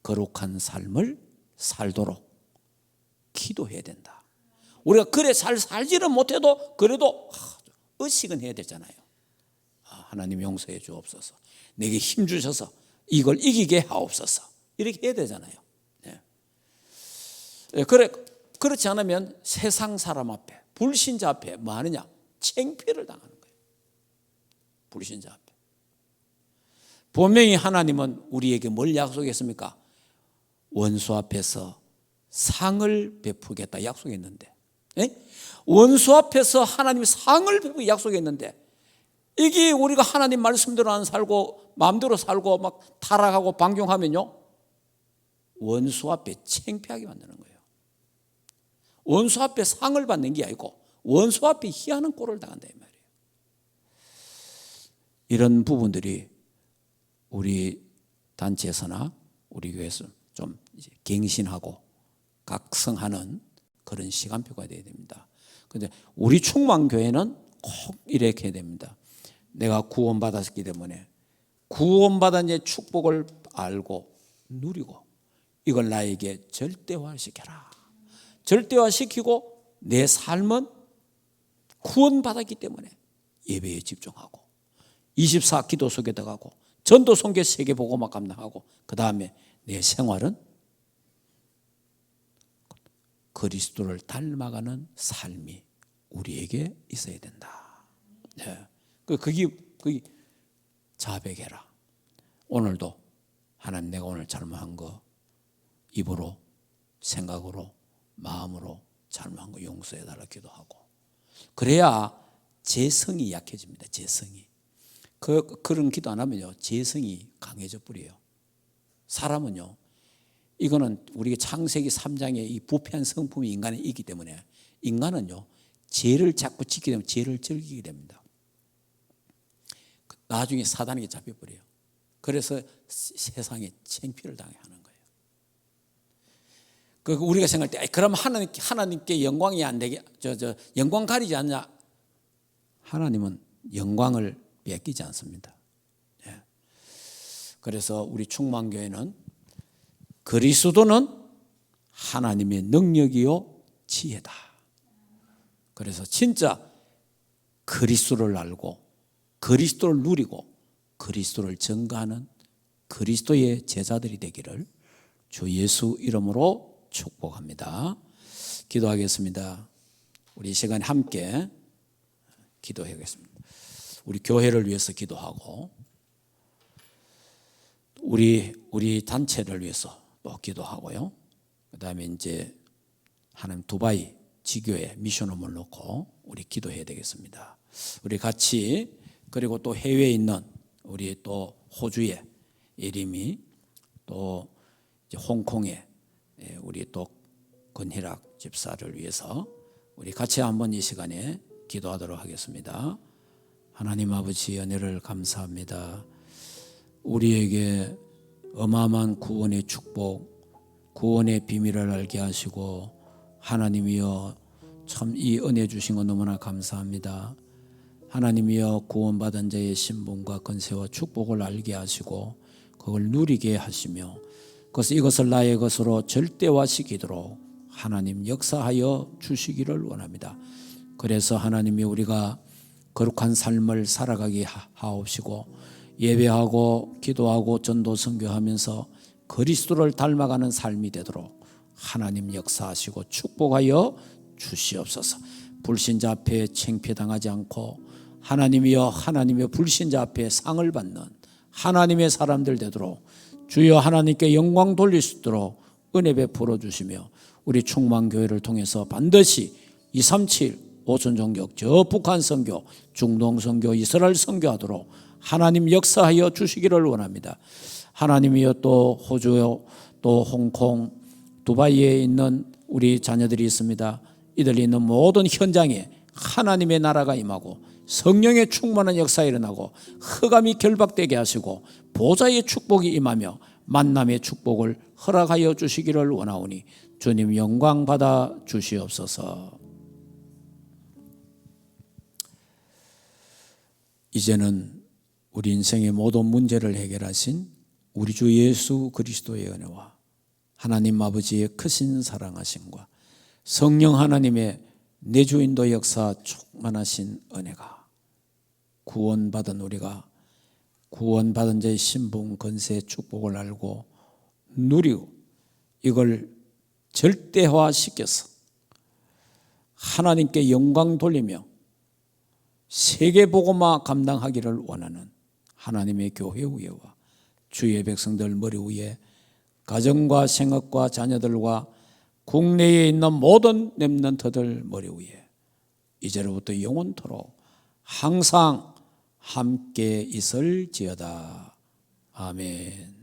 Speaker 1: 거룩한 삶을 살도록 기도해야 된다. 우리가 그래 살지는 못해도 그래도 의식은 해야 되잖아요. 하나님 용서해 주옵소서. 내게 힘 주셔서 이걸 이기게 하옵소서. 이렇게 해야 되잖아요. 그렇지 않으면 세상 사람 앞에, 불신자 앞에 뭐 하느냐? 창피를 당하는 거예요. 불신자 앞에. 분명히 하나님은 우리에게 뭘 약속했습니까? 원수 앞에서 상을 베푸겠다 약속했는데, 원수 앞에서 하나님이 상을 베푸기 약속했는데, 이게 우리가 하나님 말씀대로 안 살고 마음대로 살고 막 타락하고 방종하면요, 원수 앞에 창피하게 만드는 거예요. 원수 앞에 상을 받는 게 아니고 원수 앞에 희한한 꼴을 당한다 이 말이에요. 이런 부분들이 우리 단체에서나 우리 교회에서 좀 이제 갱신하고 각성하는 그런 시간표가 되어야 됩니다. 그런데 우리 충만교회는 꼭 이렇게 해야 됩니다. 내가 구원받았기 때문에 구원받은 이 축복을 알고 누리고 이걸 나에게 절대화시켜라. 절대화시키고 내 삶은 구원받았기 때문에 예배에 집중하고 24 기도 속에 들어가고 전도 선교 세계 보고만 감당하고 그 다음에 내 생활은 그리스도를 닮아가는 삶이 우리에게 있어야 된다. 네. 그게 자백해라. 오늘도 하나님 내가 오늘 잘못한 거 입으로 생각으로 마음으로 잘못한 거 용서해달라 기도하고 그래야 재성이 약해집니다. 재성이. 그런 기도 안 하면요 재성이 강해져 버려요. 사람은요 이거는 우리가 창세기 3장에 이 부패한 성품이 인간에 있기 때문에 인간은요 죄를 자꾸 짓게 되면 죄를 즐기게 됩니다. 나중에 사단에게 잡혀버려요. 그래서 세상에 창피를 당하게 하는 거예요. 그 우리가 생각할 때 그럼 하나님께 영광이 안 되게 영광 가리지 않냐? 하나님은 영광을 뺏기지 않습니다. 예. 그래서 우리 충만교회는 그리스도는 하나님의 능력이요 지혜다. 그래서 진짜 그리스도를 알고 그리스도를 누리고 그리스도를 증거하는 그리스도의 제자들이 되기를 주 예수 이름으로 축복합니다. 기도하겠습니다. 우리 이 시간에 함께 기도하겠습니다. 우리 교회를 위해서 기도하고 우리 단체를 위해서 또 기도하고요. 그다음에 이제 하나님 두바이 지교회 미션홈을 놓고 우리 기도해야 되겠습니다. 우리 같이 그리고 또 해외에 있는 우리 또 호주의 예림이 또 이제 홍콩에 우리 또 권희락 집사를 위해서 우리 같이 한번 이 시간에 기도하도록 하겠습니다. 하나님 아버지 은혜를 감사합니다. 우리에게 어마어마한 구원의 축복, 구원의 비밀을 알게 하시고 하나님이여 참 이 은혜 주신 것 너무나 감사합니다. 하나님이여 구원받은 자의 신분과 권세와 축복을 알게 하시고 그걸 누리게 하시며 그래서 이것을 나의 것으로 절대화시키도록 하나님 역사하여 주시기를 원합니다. 그래서 하나님이 우리가 거룩한 삶을 살아가게 하옵시고 예배하고 기도하고 전도 선교하면서 그리스도를 닮아가는 삶이 되도록 하나님 역사하시고 축복하여 주시옵소서. 불신자 앞에 창피당하지 않고 하나님이여 하나님의 불신자 앞에 상을 받는 하나님의 사람들 되도록 주여 하나님께 영광 돌릴 수 있도록 은혜 베풀어 주시며 우리 충만교회를 통해서 반드시 237 오순종교 저 북한 선교 중동 선교 이스라엘 선교하도록 하나님 역사하여 주시기를 원합니다. 하나님이여 또 호주 또 홍콩 두바이에 있는 우리 자녀들이 있습니다. 이들이 있는 모든 현장에 하나님의 나라가 임하고 성령의 충만한 역사가 일어나고 흑암이 결박되게 하시고 보좌의 축복이 임하며 만남의 축복을 허락하여 주시기를 원하오니 주님 영광 받아 주시옵소서. 이제는 우리 인생의 모든 문제를 해결하신 우리 주 예수 그리스도의 은혜와 하나님 아버지의 크신 사랑하심과 성령 하나님의 내주인도 역사 충만하신 은혜가 구원받은 우리가 구원받은 자의 신분 권세 축복을 알고 누리고 이걸 절대화시켜서 하나님께 영광 돌리며 세계복음화 감당하기를 원하는 하나님의 교회 위에와 주의 백성들 머리 위에 가정과 생업과 자녀들과 국내에 있는 모든 렘넌트들 머리 위에 이제로부터 영원토록 항상 함께 있을지어다. 아멘.